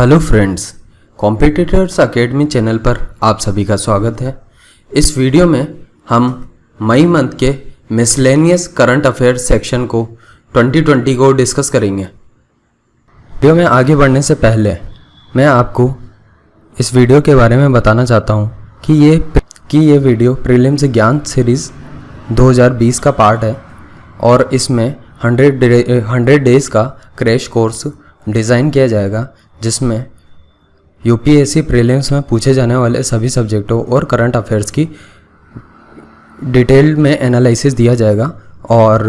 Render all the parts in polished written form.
Hello friends, competitors academy channel पर आप सभी का स्वागत है। इस वीडियो में हम मई मंथ के मिसलेनियस करंट अफेयर्स सेक्शन को 2020 को डिस्कस करेंगे। वीडियो में आगे बढ़ने से पहले मैं आपको इस वीडियो के बारे में बताना चाहता हूँ कि ये वीडियो प्रीलिम्स ज्ञान सीरीज़ 2020 का पार्ट है और इसमें 100 डेज़ का क्रैश कोर्स डिज़ाइन किया जाएगा, जिसमें यूपीएससी प्रीलिम्स में पूछे जाने वाले सभी सब्जेक्टों और करंट अफेयर्स की डिटेल में एनालिसिस दिया जाएगा और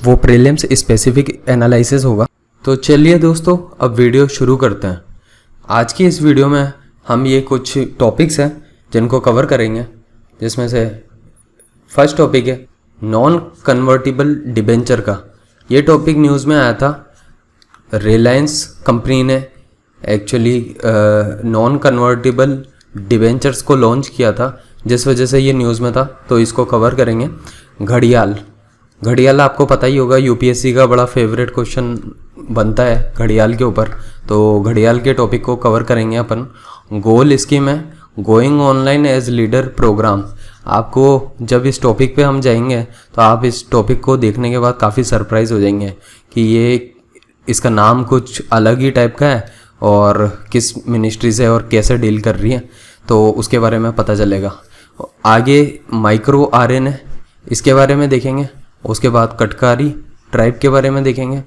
वो प्रीलिम्स स्पेसिफिक एनालिसिस होगा। तो चलिए दोस्तों, अब वीडियो शुरू करते हैं। आज की इस वीडियो में हम ये कुछ टॉपिक्स हैं जिनको कवर करेंगे, जिसमें से फर्स्ट टॉपिक है नॉन कन्वर्टिबल डिबेंचर का। ये टॉपिक न्यूज़ में आया था। रिलायंस कंपनी ने एक्चुअली नॉन कन्वर्टिबल डिबेंचर्स को लॉन्च किया था, जिस वजह से ये न्यूज़ में था, तो इसको कवर करेंगे। घड़ियाल आपको पता ही होगा, यूपीएससी का बड़ा फेवरेट क्वेश्चन बनता है घड़ियाल के ऊपर, तो घड़ियाल के टॉपिक को कवर करेंगे अपन। गोल स्कीम है going online as leader program. आपको जब इस टॉपिक पे हम जाएंगे तो आप इस टॉपिक को देखने के बाद काफ़ी सरप्राइज हो जाएंगे कि इसका नाम कुछ अलग ही टाइप का है और किस मिनिस्ट्री से और कैसे डील कर रही है, तो उसके बारे में पता चलेगा। आगे माइक्रो आरएनए, इसके बारे में देखेंगे। उसके बाद कटकारी ट्राइब के बारे में देखेंगे।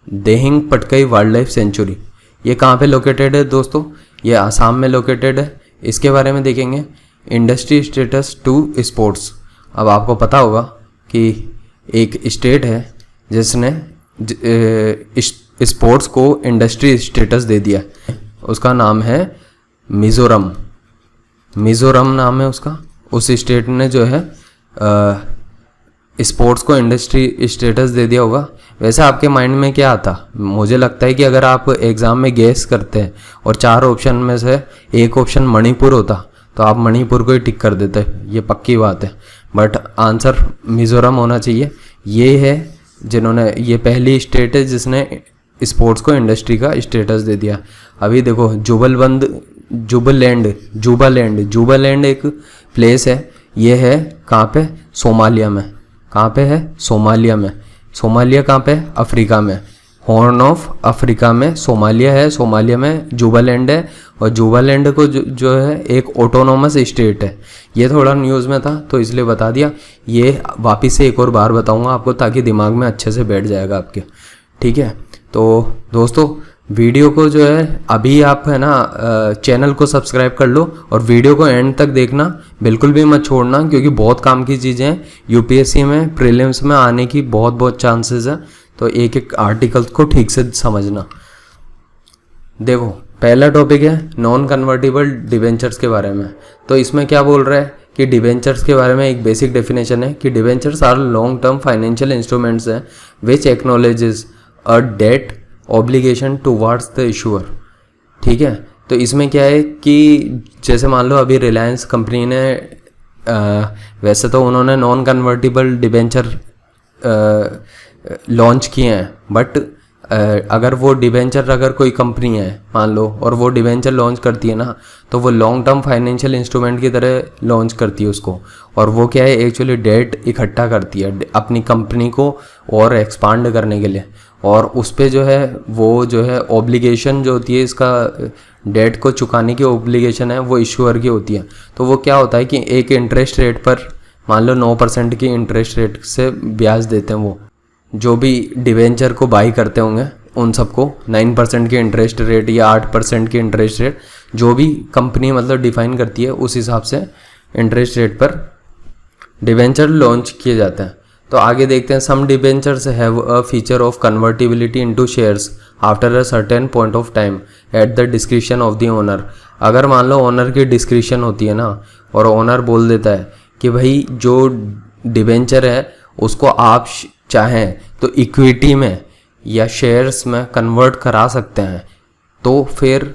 Dehing Patkai wild life sanctuary, ये कहाँ पे लोकेटेड है दोस्तों? ये आसाम में लोकेटेड है। इसके बारे में देखेंगे। Industry status to sports. अब आपको पता होगा कि एक स्टेट है जिसने स्पोर्ट्स को इंडस्ट्री स्टेटस दे दिया, उसका नाम है मिज़ोरम। मिज़ोरम नाम है उसका। उस स्टेट ने जो है स्पोर्ट्स को इंडस्ट्री स्टेटस दे दिया होगा। वैसे आपके माइंड में क्या आता? मुझे लगता है कि अगर आप एग्ज़ाम में गेस करते हैं और 4 ऑप्शन में से एक ऑप्शन मणिपुर होता तो आप मणिपुर को ही टिक कर देते, ये पक्की बात है। बट आंसर मिज़ोरम होना चाहिए। ये है जिन्होंने, ये पहली स्टेट है जिसने स्पोर्ट्स को इंडस्ट्री का स्टेटस दे दिया। अभी देखो जुबालैंड एक प्लेस है। ये है कहाँ पे? सोमालिया में। कहाँ पे है? सोमालिया में। सोमालिया कहाँ पे? अफ्रीका में। हॉर्न ऑफ अफ्रीका में सोमालिया है। सोमालिया में जुबालैंड है और जुबालैंड को जो है एक ऑटोनोमस स्टेट है। ये थोड़ा न्यूज़ में था तो इसलिए बता दिया। ये वापस से एक और बार बताऊंगा आपको ताकि दिमाग में अच्छे से बैठ जाएगा आपके, ठीक है? तो दोस्तों, वीडियो को जो है अभी आप है ना चैनल को सब्सक्राइब कर लो और वीडियो को एंड तक देखना, बिल्कुल भी मत छोड़ना, क्योंकि बहुत काम की चीज़ें हैं। यूपीएससी में प्रीलिम्स में आने की बहुत चांसेस है, तो एक एक आर्टिकल को ठीक से समझना। देखो, पहला टॉपिक है नॉन कन्वर्टिबल डिबेंचर्स के बारे में। तो इसमें क्या बोल रहा है कि डिबेंचर्स के बारे में एक बेसिक डेफिनेशन है कि debentures are long term financial instruments हैं which acknowledges a debt obligation towards the issuer, ठीक है? तो इसमें क्या है कि जैसे मान लो अभी रिलायंस कंपनी ने वैसे तो उन्होंने नॉन कन्वर्टिबल डिबेंचर लॉन्च किए हैं, बट अगर वो डिबेंचर अगर कोई कंपनी है मान लो और वो डिबेंचर लॉन्च करती है ना, तो वो लॉन्ग टर्म फाइनेंशियल इंस्ट्रूमेंट की तरह लॉन्च करती है उसको। और वो क्या है, एक्चुअली डेट इकट्ठा करती है अपनी कंपनी को और एक्सपांड करने के लिए, और उस पर जो है वो जो है ऑब्लिगेशन जो होती है, इसका डेट को चुकाने की ऑब्लिगेशन है वो इशूअर की होती है। तो वो क्या होता है कि एक इंटरेस्ट रेट पर मान लो 9% की इंटरेस्ट रेट से ब्याज देते हैं। वो जो भी डिबेंचर को बाई करते होंगे उन सबको 9% की इंटरेस्ट रेट या 8% की इंटरेस्ट रेट, जो भी कंपनी मतलब डिफाइन करती है, उस हिसाब से इंटरेस्ट रेट पर डिबेंचर लॉन्च किए जाते हैं। तो आगे देखते हैं। Some debentures have a feature of convertibility into shares after a certain point of time at the discretion of the owner. अगर मान लो ओनर की डिस्क्रिशन होती है ना, और ओनर बोल देता है कि भाई जो डिबेंचर है उसको आप चाहें तो इक्विटी में या शेयर्स में कन्वर्ट करा सकते हैं, तो फिर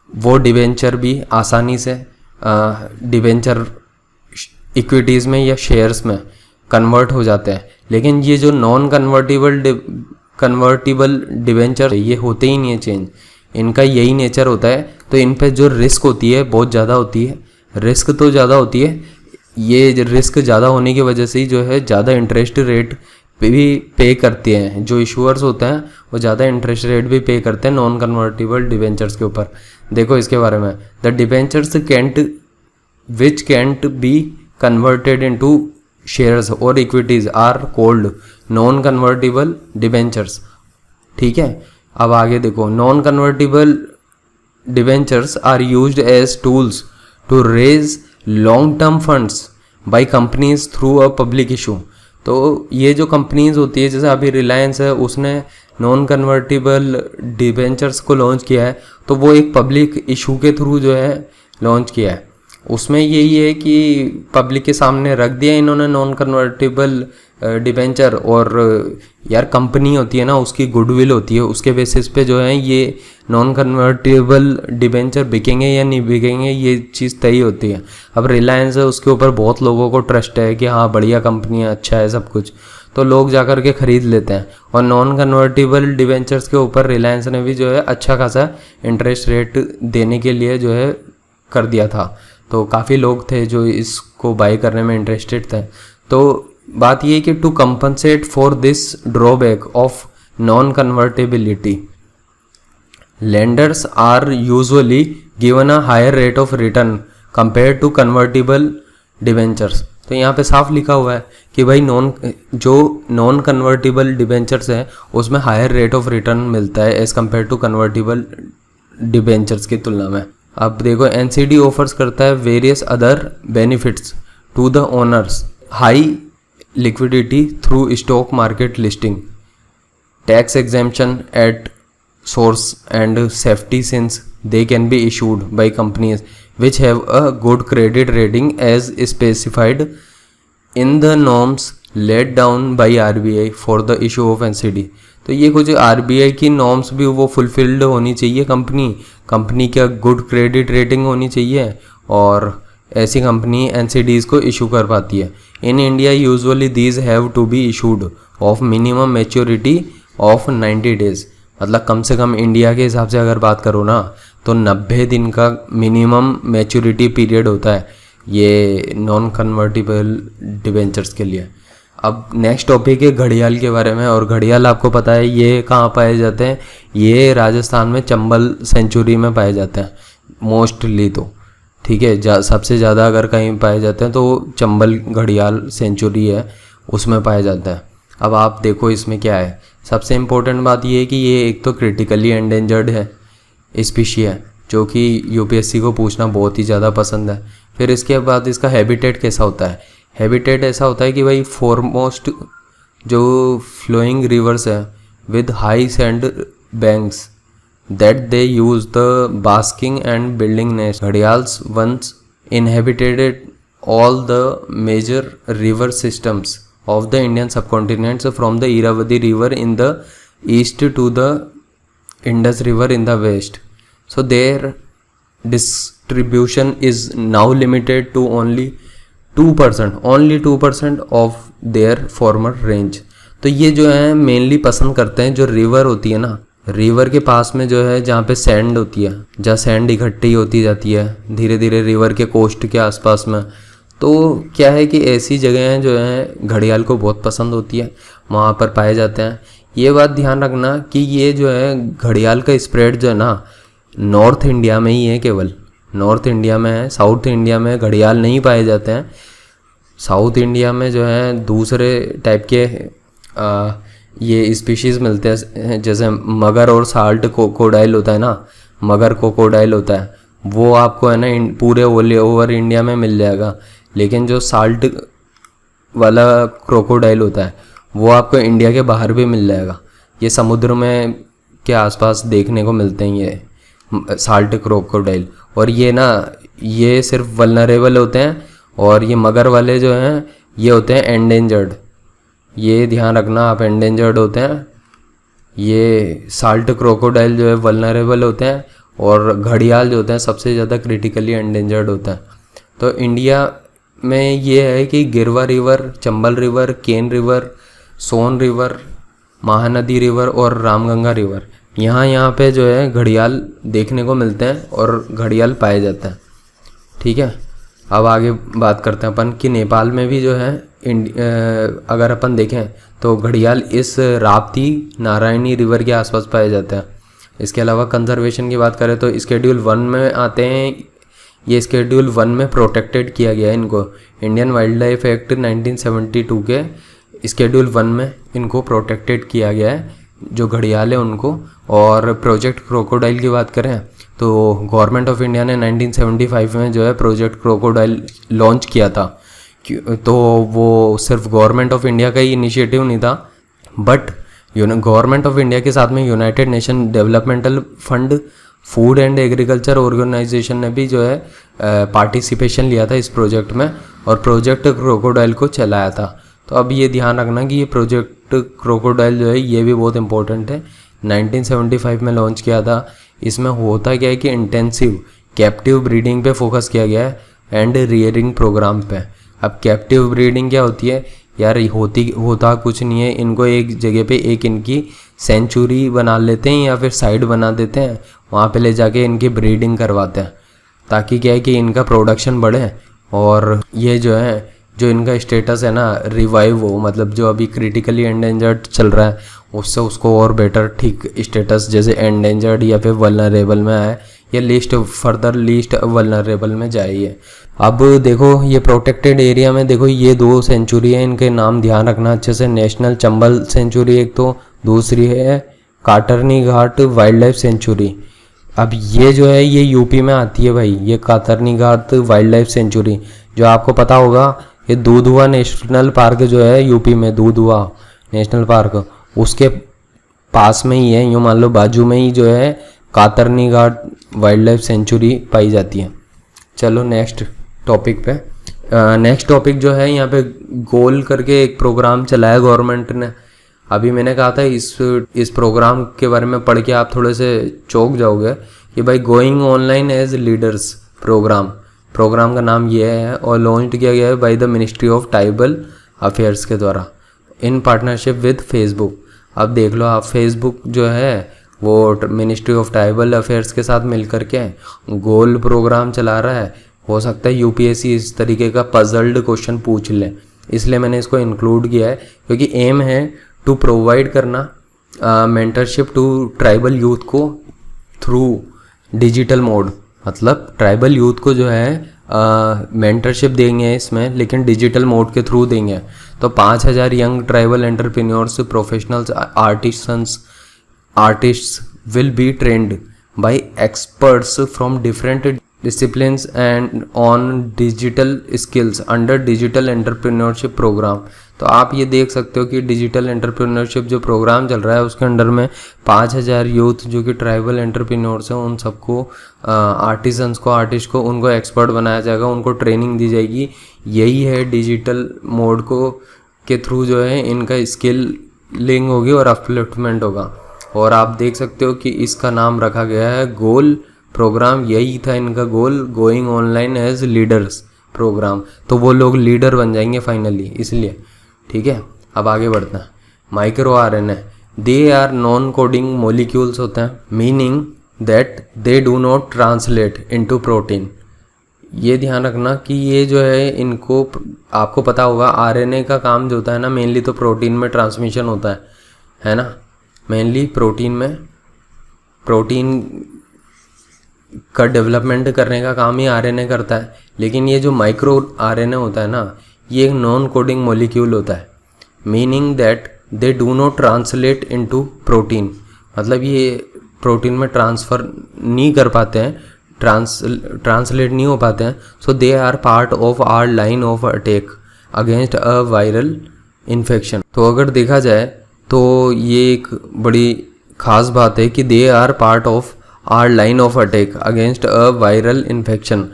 वो डिबेंचर भी आसानी से डिबेंचर इक्विटीज़ में या शेयर्स में कन्वर्ट हो जाते हैं। लेकिन ये जो नॉन कन्वर्टिबल डिबेंचर ये होते ही नहीं है चेंज। इनका यही नेचर होता है। तो इन पे जो रिस्क होती है बहुत ज़्यादा होती है, रिस्क तो ज़्यादा होती है। ये रिस्क ज़्यादा होने की वजह से ही जो है ज़्यादा इंटरेस्ट रेट पे भी पे करते हैं। जो इशूअर्स होते हैं वो ज़्यादा इंटरेस्ट रेट भी पे करते हैं नॉन कन्वर्टिबल डिबेंचर्स के ऊपर। देखो इसके बारे में, the debentures which can't be converted into shares or equities are called non convertible debentures। ठीक है, अब आगे देखो, non convertible debentures are used as tools to raise long term funds by companies through a public issue. तो ये जो companies होती है, जैसे अभी रिलायंस है, उसने नॉन कन्वर्टिबल डिबेंचर्स को लॉन्च किया है, तो वो एक पब्लिक इशू के थ्रू जो है लॉन्च किया है। उसमें यही है कि पब्लिक के सामने रख दिया इन्होंने नॉन कन्वर्टिबल डिबेंचर, और यार कंपनी होती है ना, उसकी गुडविल होती है, उसके बेसिस पे जो है ये नॉन कन्वर्टेबल डिबेंचर बिकेंगे या नहीं बिकेंगे, ये चीज़ तय होती है। अब रिलायंस है, उसके ऊपर बहुत लोगों को ट्रस्ट है कि हाँ बढ़िया कंपनी है, अच्छा है सब कुछ, तो लोग जा कर के ख़रीद लेते हैं। और नॉन कन्वर्टिबल डिबेंचर्स के ऊपर रिलायंस ने भी जो है अच्छा खासा इंटरेस्ट रेट देने के लिए जो है कर दिया था, तो काफ़ी लोग थे जो इसको बाय करने में इंटरेस्टेड थे। तो बात ये कि to compensate for this drawback of non convertibility, lenders are usually given a higher rate of return compare to convertible debentures. तो यहाँ पे साफ लिखा हुआ है कि भाई नॉन कन्वर्टिबल डिबेंचर्स है उसमें हायर रेट ऑफ रिटर्न मिलता है as compare to convertible debentures की तुलना में। अब देखो, एनसीडी ऑफर्स करता है various other benefits to the owners, high liquidity through stock market listing, tax exemption at source and safety since they can be issued by companies which have a good credit rating as specified in the norms laid down by RBI for the issue of NCD। तो ये कुछ RBI की norms भी वो fulfilled होनी चाहिए, company का good credit rating होनी चाहिए, और ऐसी कंपनी NCDs को इशू कर पाती है। In India usually these have to be issued of minimum maturity of 90 days। मतलब कम से कम इंडिया के हिसाब से अगर बात करो ना, तो 90 दिन का मिनिमम मैच्योरिटी पीरियड होता है ये नॉन कन्वर्टिबल डिबेंचर्स के लिए। अब नेक्स्ट टॉपिक है घड़ियाल के बारे में, और घड़ियाल आपको पता है ये कहाँ पाए जाते हैं, ये राजस्थान में चंबल सेंचुरी में पाए जाते हैं मोस्टली। तो ठीक है, सबसे ज़्यादा अगर कहीं पाए जाते हैं तो चंबल घड़ियाल सेंचुरी है, उसमें पाया जाता है। अब आप देखो इसमें क्या है, सबसे इम्पोर्टेंट बात ये है कि ये एक तो क्रिटिकली एंडेंजर्ड है स्पीशी है, जो कि यूपीएससी को पूछना बहुत ही ज़्यादा पसंद है। फिर इसके बाद इसका हैबिटेट कैसा होता है, हैबिटेट ऐसा होता है कि भाई फॉरमोस्ट जो फ्लोइंग रिवर्स है with high sand banks that they use the basking and building nest. Gharials once inhabited all the major river systems of the Indian subcontinent from the Irrawaddy river in the east to the Indus river in the west. So their distribution is now limited to only 2% of their former range। तो ये जो है mainly पसंद करते हैं जो river होती है ना, रिवर के पास में जो है जहाँ पे सैंड होती है, जहाँ सैंड इकट्ठी होती जाती है धीरे धीरे रिवर के कोस्ट के आसपास में। तो क्या है कि ऐसी जगहें जो हैं घड़ियाल को बहुत पसंद होती है, वहाँ पर पाए जाते हैं। ये बात ध्यान रखना कि ये जो है घड़ियाल का स्प्रेड जो है ना नॉर्थ इंडिया में ही है, केवल नॉर्थ इंडिया में है, साउथ इंडिया में घड़ियाल नहीं पाए जाते हैं। साउथ इंडिया में जो है दूसरे टाइप के ये स्पीशीज़ मिलते हैं, जैसे मगर और साल्ट क्रोकोडाइल होता है ना, मगर क्रोकोडाइल होता है वो आपको है ना पूरे ओवर इंडिया में मिल जाएगा, लेकिन जो साल्ट वाला क्रोकोडाइल होता है वो आपको इंडिया के बाहर भी मिल जाएगा। ये समुद्र में के आसपास देखने को मिलते हैं ये साल्ट क्रोकोडाइल, और ये ना ये सिर्फ वल्नरेबल होते हैं, और ये मगर वाले जो हैं ये होते हैं एंडेंजर्ड। ये ध्यान रखना आप, एंडेंजर्ड होते हैं। ये साल्ट क्रोकोडाइल जो है वल्नरेबल होते हैं, और घड़ियाल जो होते हैं सबसे ज़्यादा क्रिटिकली एंडेंजर्ड होता है। तो इंडिया में ये है कि गिरवा रिवर, चंबल रिवर, केन रिवर, सोन रिवर, महानदी रिवर और रामगंगा रिवर, यहाँ पे जो है घड़ियाल देखने को मिलते हैं और घड़ियाल पाए जाते हैं। ठीक है, अब आगे बात करते हैं अपन कि नेपाल में भी जो है अगर अपन देखें तो घड़ियाल इस राप्ती नारायणी रिवर के आसपास पाए जाते हैं। इसके अलावा कंजर्वेशन की बात करें तो स्केड्यूल 1 में आते हैं। ये स्केड्यूल 1 में प्रोटेक्टेड किया गया है इनको, इंडियन वाइल्ड लाइफ एक्ट 1972 के स्केड्यूल 1 में इनको प्रोटेक्टेड किया गया है जो घड़ियाल है उनको। और प्रोजेक्ट क्रोकोडाइल की बात करें तो गवर्नमेंट ऑफ इंडिया ने 1975 में जो है प्रोजेक्ट क्रोकोडाइल लॉन्च किया था। तो वो सिर्फ गवर्नमेंट ऑफ इंडिया का ही इनिशिएटिव नहीं था, बट गवर्नमेंट ऑफ इंडिया के साथ में United Nation developmental fund, food and agriculture organisation ने भी जो है पार्टिसिपेशन लिया था इस प्रोजेक्ट में और प्रोजेक्ट क्रोकोडाइल को चलाया था। तो अब ये ध्यान रखना कि ये प्रोजेक्ट क्रोकोडाइल जो है ये भी बहुत इंपॉर्टेंट है, 1975 में लॉन्च किया था। इसमें होता क्या है कि इंटेंसिव कैप्टिव ब्रीडिंग पे फोकस किया गया है एंड रियरिंग प्रोग्राम पे। अब कैप्टिव ब्रीडिंग क्या होती है यार, होता कुछ नहीं है, इनको एक जगह पे एक इनकी सेंचुरी बना लेते हैं या फिर साइड बना देते हैं, वहाँ पे ले जाके इनकी ब्रीडिंग करवाते हैं ताकि क्या है कि इनका प्रोडक्शन बढ़े और ये जो है जो इनका स्टेटस है ना रिवाइव हो, मतलब जो अभी क्रिटिकली एंडेंजर्ड चल रहा है उससे उसको और बेटर ठीक स्टेटस जैसे एंडेंजर्ड या फिर वल्नरेबल में आए या लीस्ट वल्नरेबल में जाए ये। अब देखो ये प्रोटेक्टेड एरिया में देखो ये 2 सेंचुरी है, इनके नाम ध्यान रखना अच्छे से। नेशनल चंबल सेंचुरी एक, तो दूसरी है काटरनी घाट वाइल्ड लाइफ सेंचुरी। अब ये जो है ये यूपी में आती है भाई, ये कातरनी घाट वाइल्ड लाइफ सेंचुरी। जो आपको पता होगा ये दूधुआ नेशनल पार्क जो है यूपी में, दूधुआ नेशनल पार्क उसके पास में ही है, यूँ मान लो बाजू में ही जो है कातरनी घाट वाइल्ड लाइफ सेंचुरी पाई जाती है। चलो नेक्स्ट टॉपिक पे। नेक्स्ट टॉपिक जो है यहाँ पे गोल करके एक प्रोग्राम चलाया गवर्नमेंट ने। अभी मैंने कहा था इस प्रोग्राम के बारे में पढ़ के आप थोड़े से चौंक जाओगे कि भाई going online as leaders program का नाम ये है और लॉन्च किया गया है by the ministry of tribal affairs के द्वारा इन पार्टनरशिप विद फेसबुक। अब देख लो आप, फेसबुक जो है वो मिनिस्ट्री ऑफ ट्राइबल अफेयर्स के साथ मिलकर के गोल प्रोग्राम चला रहा है। हो सकता है यूपीएससी इस तरीके का पजल्ड क्वेश्चन पूछ ले, इसलिए मैंने इसको इंक्लूड किया है क्योंकि एम है टू प्रोवाइड करना मेंटरशिप टू ट्राइबल यूथ को थ्रू डिजिटल मोड। मतलब ट्राइबल यूथ को जो है मेंटरशिप देंगे इसमें, लेकिन डिजिटल मोड के थ्रू देंगे। तो 5000 young tribal entrepreneurs, professionals, artists will be trained by experts from different disciplines and on digital skills under digital entrepreneurship program. तो आप ये देख सकते हो कि डिजिटल एंटरप्रेन्योरशिप जो प्रोग्राम चल रहा है उसके अंडर में 5000 यूथ जो कि ट्राइबल एंटरप्रेन्योर्स हैं उन सबको आर्टिस्ट को उनको एक्सपर्ट बनाया जाएगा, उनको ट्रेनिंग दी जाएगी। यही है डिजिटल मोड को के थ्रू जो है इनका स्किलिंग होगी और अपलिफ्टमेंट होगा। और आप देख सकते हो कि इसका नाम रखा गया है गोल प्रोग्राम। यही था इनका goal, going online as leaders programme. तो वो लोग लीडर बन जाएंगे फाइनली, इसलिए ठीक है। अब आगे बढ़ते हैं। Micro RNA they are non coding molecules होते हैं, meaning that they do not translate into protein. ये ध्यान रखना कि ये जो है इनको, आपको पता होगा आरएनए का काम जो होता है ना मेनली तो प्रोटीन में ट्रांसमिशन होता है ना, मेनली प्रोटीन का डेवलपमेंट करने का काम ही आरएनए करता है। लेकिन ये जो माइक्रो आरएनए होता है ना ये एक नॉन कोडिंग मॉलिक्यूल होता है, meaning that they do not translate into protein. मतलब ये प्रोटीन में ट्रांसफ़र नहीं कर पाते हैं, ट्रांसलेट नहीं हो पाते हैं। So they are part of our line of attack against a viral infection. तो अगर देखा जाए तो ये एक बड़ी ख़ास बात है कि they are part of our line of attack against a viral infection.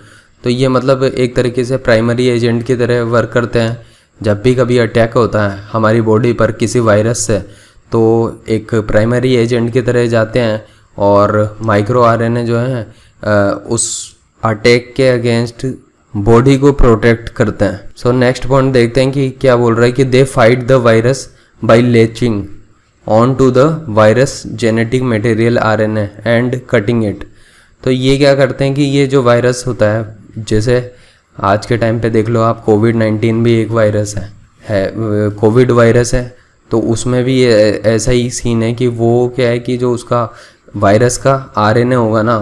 तो ये मतलब एक तरीके से प्राइमरी एजेंट की तरह वर्क करते हैं। जब भी कभी अटैक होता है हमारी बॉडी पर किसी वायरस से तो एक प्राइमरी एजेंट की तरह जाते हैं और माइक्रो आरएनए जो है उस अटैक के अगेंस्ट बॉडी को प्रोटेक्ट करते हैं। सो नेक्स्ट पॉइंट देखते हैं कि क्या बोल रहा है कि they fight the virus by latching on to the virus genetic material RNA and cutting it. तो ये क्या करते हैं कि ये जो वायरस होता है, जैसे आज के टाइम पे देख लो आप, कोविड-19 भी एक वायरस है कोविड वायरस है, तो उसमें भी ऐसा ही सीन है कि वो क्या है कि जो उसका वायरस का RNA होगा ना,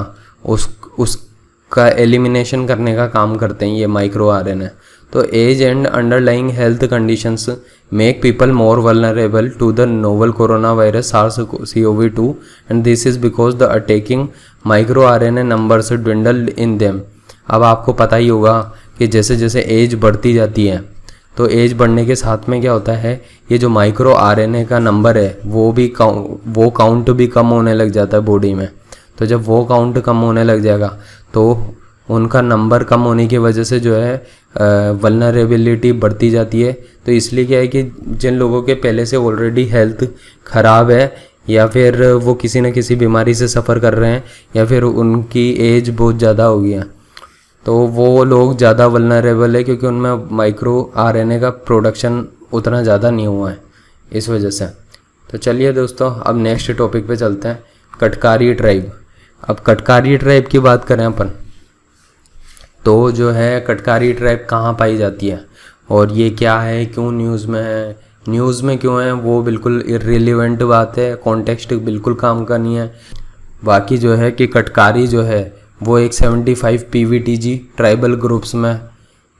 उसका एलिमिनेशन करने का काम करते हैं ये माइक्रो RNA। तो age and underlying health conditions make people more vulnerable to the novel corona virus SARS-CoV-2 and this is because the attacking micro RNA numbers dwindled in them. अब आपको पता ही होगा कि जैसे जैसे एज बढ़ती जाती है, तो एज बढ़ने के साथ में क्या होता है, ये जो माइक्रो RNA का नंबर है वो काउंट भी कम होने लग जाता है बॉडी में। तो जब वो काउंट कम होने लग जाएगा तो उनका नंबर कम होने की वजह से जो है वल्नरेबिलिटी बढ़ती जाती है। तो इसलिए क्या है कि जिन लोगों के पहले से ऑलरेडी हेल्थ ख़राब है, या फिर वो किसी न किसी बीमारी से सफ़र कर रहे हैं, या फिर उनकी एज बहुत ज़्यादा हो गई है, तो वो लोग ज़्यादा वल्नरेबल है, क्योंकि उनमें माइक्रो RNA का प्रोडक्शन उतना ज़्यादा नहीं हुआ है इस वजह से। तो चलिए दोस्तों, अब नेक्स्ट टॉपिक पे चलते हैं, कटकारी ट्राइब। अब कटकारी ट्राइब की बात करें अपन, तो जो है कटकारी ट्राइब कहाँ पाई जाती है और ये क्या है, क्यों न्यूज़ में है, न्यूज़ में क्यों है, वो बिल्कुल इर्रिलेवेंट बात है, कॉन्टेक्स्ट बिल्कुल काम का नहीं है। बाकी जो है कि कटकारी जो है वो एक 75 PVTG ट्राइबल ग्रुप्स में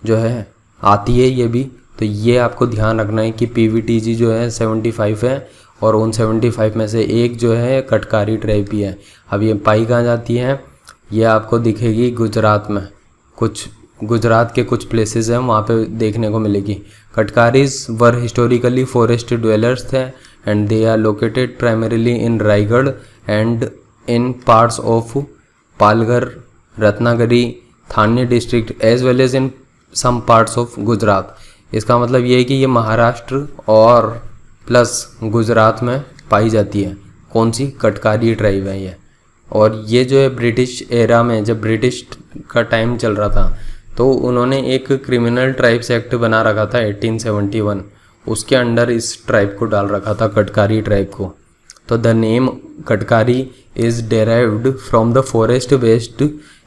जो है आती है ये भी। तो ये आपको ध्यान रखना है कि PVTG जो है 75 है, और उन 75 में से एक जो है कटकारी ट्राइब भी है। अब ये पाई कहाँ जाती है, ये आपको दिखेगी गुजरात में, कुछ गुजरात के कुछ प्लेसेस हैं वहाँ पे देखने को मिलेगी। Katkaris were historically forest dwellers थे and they are located primarily in Raigad and in parts of Palghar, Ratnagiri, Thane district as well as in some parts of Gujarat. इसका मतलब ये है कि ये महाराष्ट्र और प्लस गुजरात में पाई जाती है। कौन सी? कटकारी ट्राइब है ये। और ये जो है ब्रिटिश एरा में, जब ब्रिटिश का टाइम चल रहा था, तो उन्होंने एक क्रिमिनल ट्राइब्स एक्ट बना रखा था 1871, उसके अंडर इस ट्राइब को डाल रखा था, कटकारी ट्राइब को। तो the name Katkari is derived from the forest based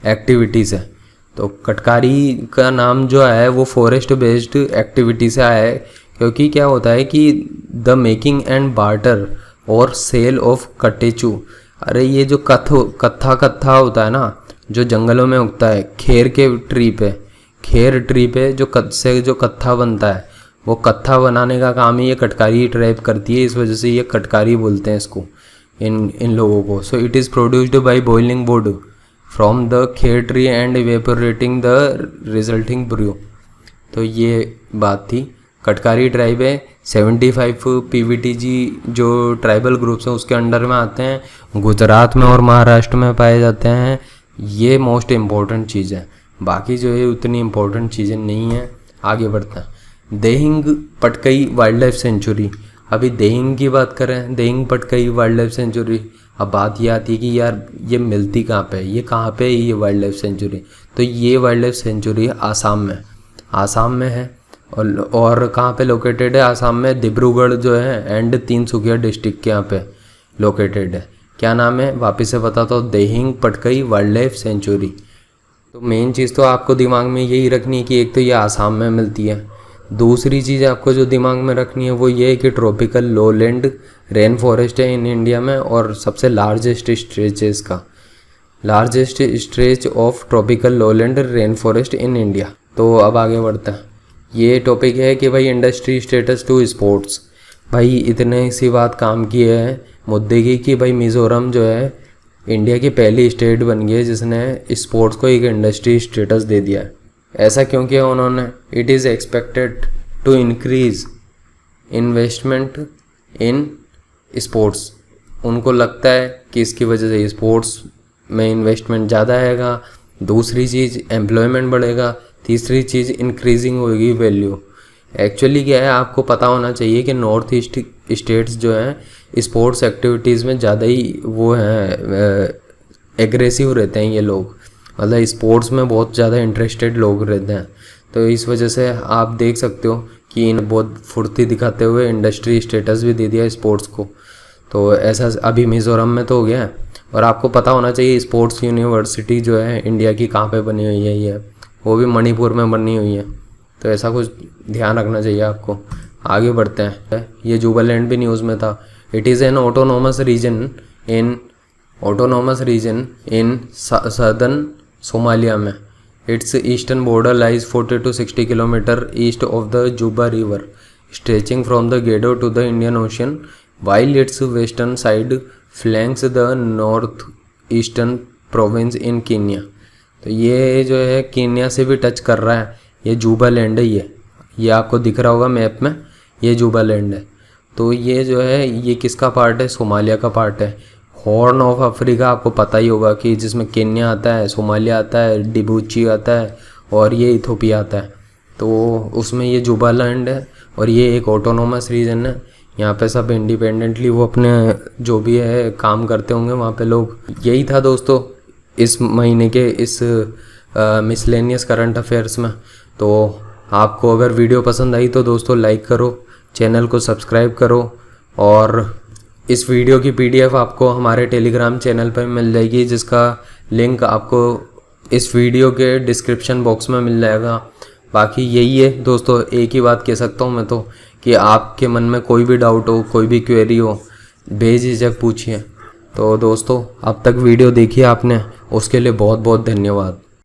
activities है। तो कटकारी का नाम जो है वो फॉरेस्ट बेस्ड एक्टिविटी से आया है, क्योंकि क्या होता है कि द मेकिंग एंड बार्टर और सेल ऑफ कटेचू। अरे ये जो कत्था होता है ना, जो जंगलों में उगता है खेर ट्री पे जो कत्था बनता है, वो कत्था बनाने का काम ही ये कटकारी ट्राइब करती है। इस वजह से ये कटकारी बोलते हैं इसको, इन लोगों को। So it is produced by boiling wood from the khair tree and evaporating the resulting brew. तो ये बात थी। कटकारी ट्राइब है, 75 PVTG जो ट्राइबल ग्रुप्स हैं उसके अंडर में आते हैं, गुजरात में और महाराष्ट्र में पाए जाते हैं। ये मोस्ट इम्पोर्टेंट चीज़ है, बाकी जो है उतनी इम्पोर्टेंट चीज़ें नहीं हैं। आगे बढ़ते हैं। Dehing Patkai wild life sanctuary. अभी देहिंग की बात करें, Dehing Patkai wild life sanctuary. अब बात ये आती है कि यार ये मिलती कहाँ पे है, ये कहाँ पे है ये वाइल्ड लाइफ सेंचुरी। तो ये वाइल्ड लाइफ सेंचुरी आसाम में है। और कहाँ पे लोकेटेड है? आसाम में डिब्रूगढ़ जो है एंड तिनसुकिया डिस्ट्रिक्ट के यहाँ पे लोकेटेड है। क्या नाम है वापस से बताता हूँ, Dehing Patkai wild life sanctuary. तो मेन चीज़ तो आपको दिमाग में यही रखनी है कि एक तो ये आसाम में मिलती है, दूसरी चीज़ आपको जो दिमाग में रखनी है वो ये है कि ट्रॉपिकल लोलैंड रेन फॉरेस्ट है इन इंडिया में, और सबसे लार्जेस्ट स्ट्रेच है इसका, largest stretch of tropical lowland rain forest in India. तो अब आगे बढ़ते हैं। ये टॉपिक है कि भाई इंडस्ट्री स्टेटस टू स्पोर्ट्स। भाई इतने सी बात काम की है मुद्दे की कि भाई मिज़ोरम जो है इंडिया की पहली स्टेट बन गई है जिसने स्पोर्ट्स को एक इंडस्ट्री स्टेटस दे दिया है। ऐसा क्यों किया उन्होंने? It is expected to increase investment in sports. उनको लगता है कि इसकी वजह से स्पोर्ट्स में इन्वेस्टमेंट ज़्यादा आएगा, दूसरी चीज़ एम्प्लॉयमेंट बढ़ेगा, तीसरी चीज़ इंक्रीजिंग होगी वैल्यू। एक्चुअली क्या है, आपको पता होना चाहिए कि नॉर्थ ईस्ट स्टेट्स जो हैं स्पोर्ट्स एक्टिविटीज़ में ज़्यादा ही वो हैं, एग्रेसिव रहते हैं ये लोग, मतलब स्पोर्ट्स में बहुत ज़्यादा इंटरेस्टेड लोग रहते हैं। तो इस वजह से आप देख सकते हो कि इन बहुत फुर्ती दिखाते हुए इंडस्ट्री स्टेटस भी दे दिया स्पोर्ट्स को। तो ऐसा अभी मिज़ोरम में तो हो गया है। और आपको पता होना चाहिए स्पोर्ट्स यूनिवर्सिटी जो है इंडिया की कहाँ पे बनी हुई है, ये वो भी मणिपुर में बनी हुई है। तो ऐसा कुछ ध्यान रखना चाहिए आपको। आगे बढ़ते हैं, ये जुबालैंड भी न्यूज़ में था। It is an autonomous region in southern Somalia में। Its eastern border lies 40 to 60 kilometres east of the Juba river stretching from the Gedo to the Indian Ocean, while its western side flanks the north eastern province in Kenya। तो ये जो है Kenya से भी touch कर रहा है। ये जुबालैंड है, ये आपको दिख रहा होगा मैप में, ये जुबालैंड है। तो ये जो है ये किसका पार्ट है? सोमालिया का पार्ट है। हॉर्न ऑफ अफ्रीका आपको पता ही होगा कि जिसमें केन्या आता है, सोमालिया आता है, डिबूची आता है और ये इथोपिया आता है। तो उसमें ये जुबालैंड है और ये एक ऑटोनोमस रीजन है। यहाँ पे सब इंडिपेंडेंटली वो अपने जो भी है काम करते होंगे वहाँ पे लोग। यही था दोस्तों इस महीने के इस मिसलेनियस करंट अफेयर्स में। तो आपको अगर वीडियो पसंद आई तो दोस्तों लाइक करो, चैनल को सब्सक्राइब करो और इस वीडियो की PDF आपको हमारे टेलीग्राम चैनल पर मिल जाएगी, जिसका लिंक आपको इस वीडियो के डिस्क्रिप्शन बॉक्स में मिल जाएगा। बाकी यही है दोस्तों, एक ही बात कह सकता हूँ मैं तो कि आपके मन में कोई भी डाउट हो, कोई भी क्वेरी हो, बेझिझक पूछिए। तो दोस्तों अब तक वीडियो देखी आपने, उसके लिए बहुत बहुत धन्यवाद।